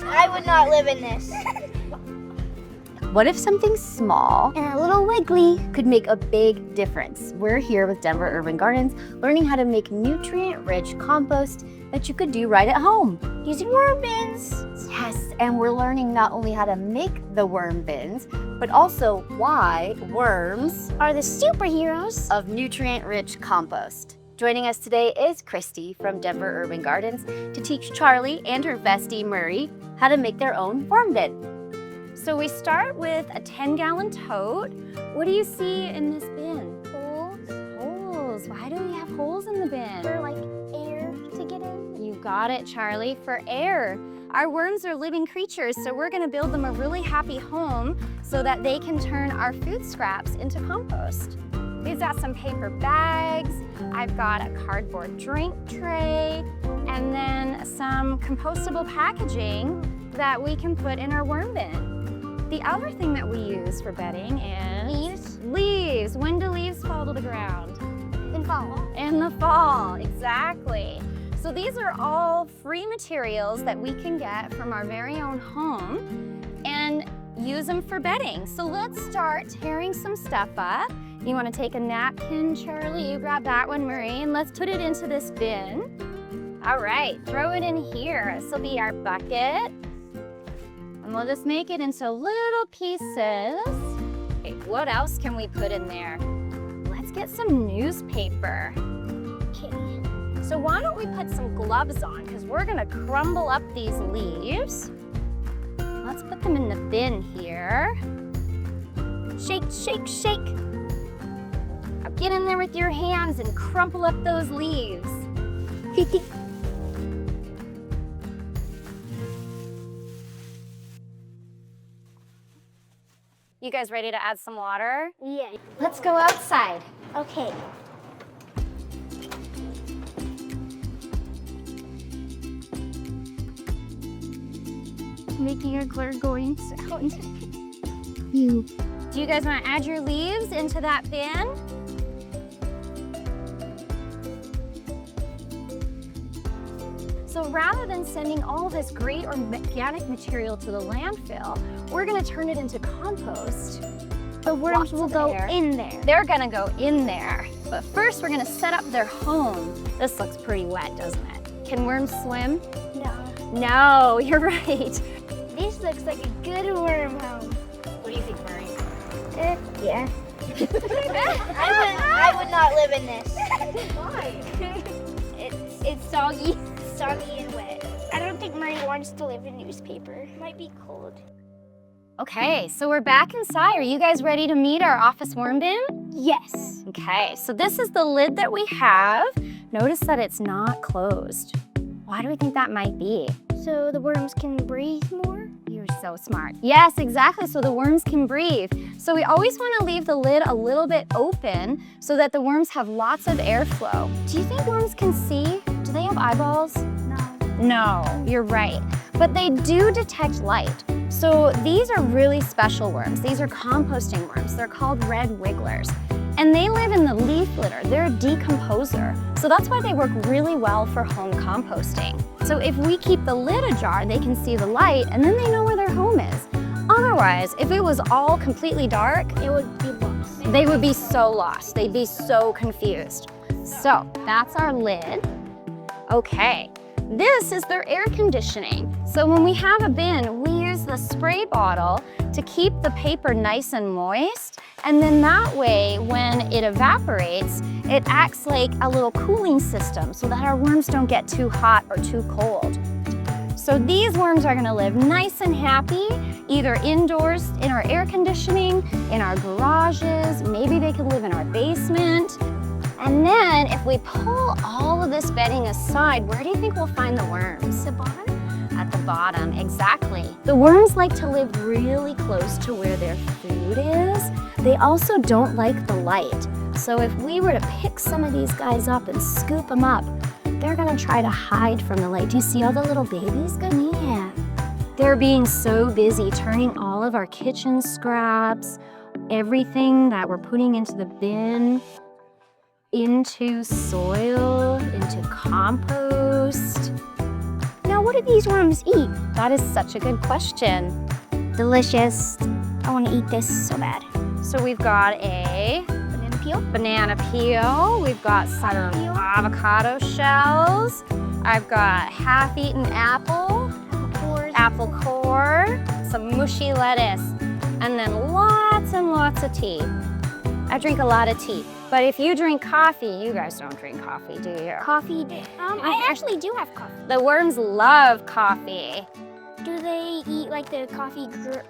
I would not live in this. What if something small And a little wiggly. could make a big difference? We're here with Denver Urban Gardens, learning how to make nutrient-rich compost that you could do right at home. Using worm bins. Yes, and we're learning not only how to make the worm bins, but also why worms Are the superheroes. of nutrient-rich compost. Joining us today is Christy from Denver Urban Gardens to teach Charlie and her bestie Murray how to make their own worm bin. So we start with a 10-gallon tote. What do you see in this bin? Holes. Holes. Why do we have holes in the bin? For like air to get in. You got it, Charlie, for air. Our worms are living creatures, so we're gonna build them a really happy home so that they can turn our food scraps into compost. We've got some paper bags, I've got a cardboard drink tray, and then some compostable packaging that we can put in our worm bin. The other thing that we use for bedding is Leaves. leaves. When do leaves fall to the ground? In fall. In the fall, exactly. So these are all free materials that we can get from our very own home and use them for bedding. So let's start tearing some stuff up. You want to take a napkin, Charlie? You grab that one, Marie, and let's put it into this bin. All right, throw it in here. This will be our bucket. And we'll just make it into little pieces. Okay, what else can we put in there? Let's get some newspaper. Okay. So why don't we put some gloves on, because we're gonna crumble up these leaves. Let's put them in the bin here. Shake, shake, shake. Now get in there with your hands and crumple up those leaves. You guys ready to add some water? Yeah. Let's go outside. Okay. Making a going sound. Do you guys want to add your leaves into that bin? So rather than sending all this great organic material to the landfill, we're going to turn it into compost. The worms will go in there. They're going to go in there. But first we're going to set up their home. This looks pretty wet, doesn't it? Can worms swim? No. No, you're right. This looks like a good worm home. What do you think, Murray? Yeah. I would not live in this. Why? It's soggy. Soggy and wet. I don't think Murray wants to live in newspaper. Might be cold. Okay, so we're back inside. Are you guys ready to meet our office worm bin? Yes. Okay, so this is the lid that we have. Notice that it's not closed. Why do we think that might be? So the worms can breathe more? You're so smart. Yes, exactly, so the worms can breathe. So we always want to leave the lid a little bit open so that the worms have lots of airflow. Do you think worms can see? Do they have eyeballs? No. No, you're right. But they do detect light. So these are really special worms. These are composting worms. They're called red wigglers. And they live in the leaf litter. They're a decomposer. So that's why they work really well for home composting. So if we keep the lid ajar, they can see the light and then they know where their home is. Otherwise, if it was all completely dark, It would be lost. they would be so lost. They'd be so confused. So that's our lid. Okay, this is their air conditioning. So when we have a bin, we use the spray bottle to keep the paper nice and moist. And then that way, when it evaporates, it acts like a little cooling system so that our worms don't get too hot or too cold. So these worms are gonna live nice and happy, either indoors in our air conditioning, in our garages, maybe they could live in our basement. And then if we pull all of this bedding aside, where do you think we'll find the worms? The bottom? At the bottom, exactly. The worms like to live really close to where their food is. They also don't like the light. So if we were to pick some of these guys up and scoop them up, they're gonna try to hide from the light. Do you see all the little babies? Yeah. They're being so busy turning all of our kitchen scraps, everything that we're putting into the bin, into soil, into compost. No, what do these worms eat? That is such a good question. Delicious. I want to eat this so bad. So we've got a Banana peel. banana peel. We've got some Peel. avocado shells. I've got half-eaten apple, apple core, some mushy lettuce, and then lots and lots of tea. I drink a lot of tea. But if you drink coffee, you guys don't drink coffee, do you? Coffee. I actually do have coffee. The worms love coffee. Do they eat like the coffee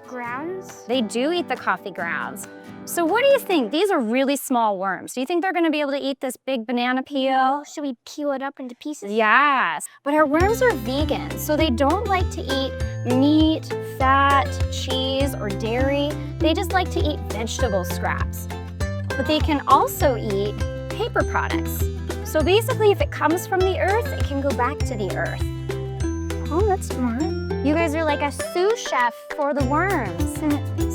grounds? They do eat the coffee grounds. So what do you think? These are really small worms. Do you think they're gonna be able to eat this big banana peel? Should we peel it up into pieces? Yes, but our worms are vegan, so they don't like to eat meat, fat, cheese, or dairy. They just like to eat vegetable scraps. But they can also eat paper products. So basically, if it comes from the earth, it can go back to the earth. Oh, that's smart. You guys are like a sous chef for the worms.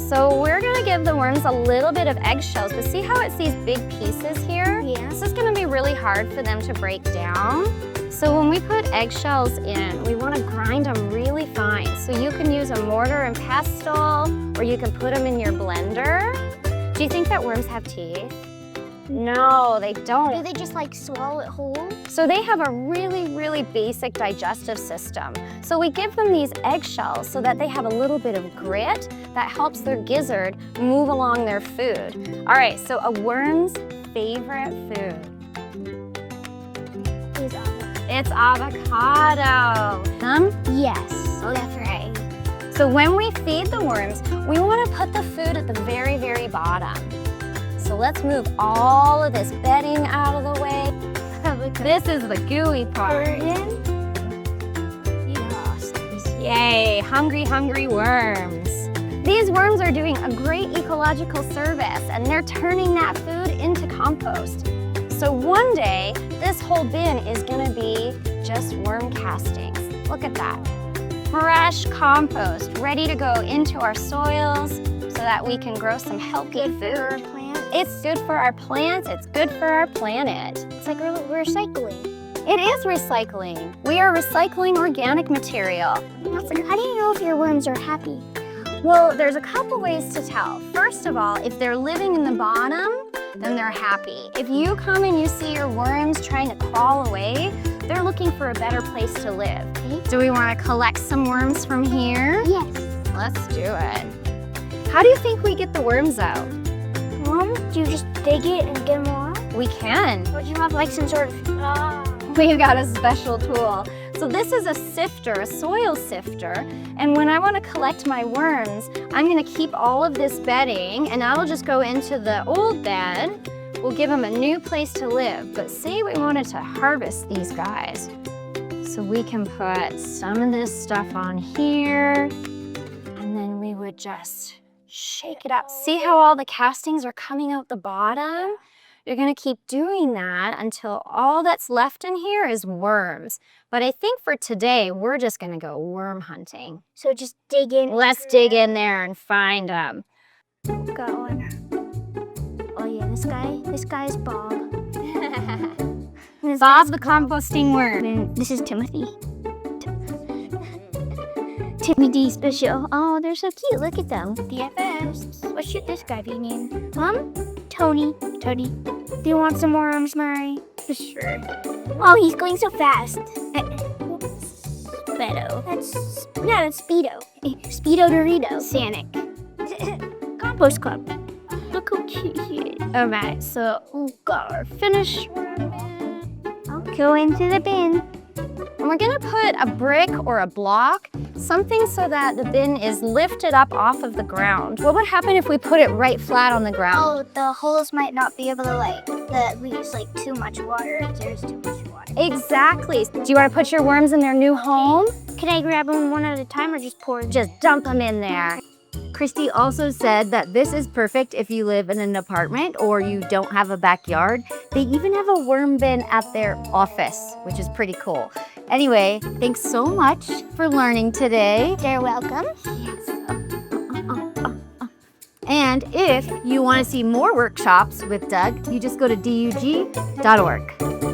So we're gonna give the worms a little bit of eggshells, but see how it's these big pieces here? Yeah. This is gonna be really hard for them to break down. So when we put eggshells in, we wanna grind them really fine. So you can use a mortar and pestle, or you can put them in your blender. Do you think that worms have teeth? No, they don't. Do they just like swallow it whole? So they have a really, really basic digestive system. So we give them these eggshells so that they have a little bit of grit that helps their gizzard move along their food. All right, so a worm's favorite food. It's avocado. Yes. Oh, that's right. So when we feed the worms, we want to put the food at the very, very bottom. So let's move all of this bedding out of the way. This is the gooey part. Yay, hungry, hungry worms. These worms are doing a great ecological service, and they're turning that food into compost. So one day, this whole bin is gonna be just worm castings. Look at that. Fresh compost, ready to go into our soils so that we can grow some healthy food. It's good for our plants, it's good for our planet. It's like recycling. It is recycling. We are recycling organic material. How do you know if your worms are happy? Well, there's a couple ways to tell. First of all, if they're living in the bottom, then they're happy. If you come and you see your worms trying to crawl away, they're looking for a better place to live. Okay. Do we want to collect some worms from here? Yes. Let's do it. How do you think we get the worms out? Do you just dig it and get them all out? We can. Or do you have like some sort of... We've got a special tool. So this is a sifter, a soil sifter, and when I want to collect my worms, I'm going to keep all of this bedding, and that'll just go into the old bed. We'll give them a new place to live, but say we wanted to harvest these guys. So we can put some of this stuff on here, and then we would just shake it up. See how all the castings are coming out the bottom? You're gonna keep doing that until all that's left in here is worms. But I think for today, we're just gonna go worm hunting. So just dig in. Let's dig in there and find them. Going. Oh yeah, this guy is Bob. Bob the composting worm. And this is Timothy. Timmy D special. Oh, they're so cute. Look at them. DFS. What should this guy be named? Tony. Tony. Do you want some more worms, Murray? Sure. Oh, he's going so fast. Speedo. That's Speedo. Speedo Dorito. Sanic. Compost Club. Look how cute he is. Alright, so we got our finished worm. I'll go into the bin. And we're gonna put a brick or a block, something so that the bin is lifted up off of the ground. What would happen if we put it right flat on the ground? Oh, the holes might not be able to lose too much water if there's too much water. Exactly. Do you want to put your worms in their new home? Can I grab them one at a time or just pour? Just dump them in there. Christy also said that this is perfect if you live in an apartment or you don't have a backyard. They even have a worm bin at their office, which is pretty cool. Anyway, thanks so much for learning today. You're welcome. Yes. And if you want to see more workshops with Doug, you just go to dug.org.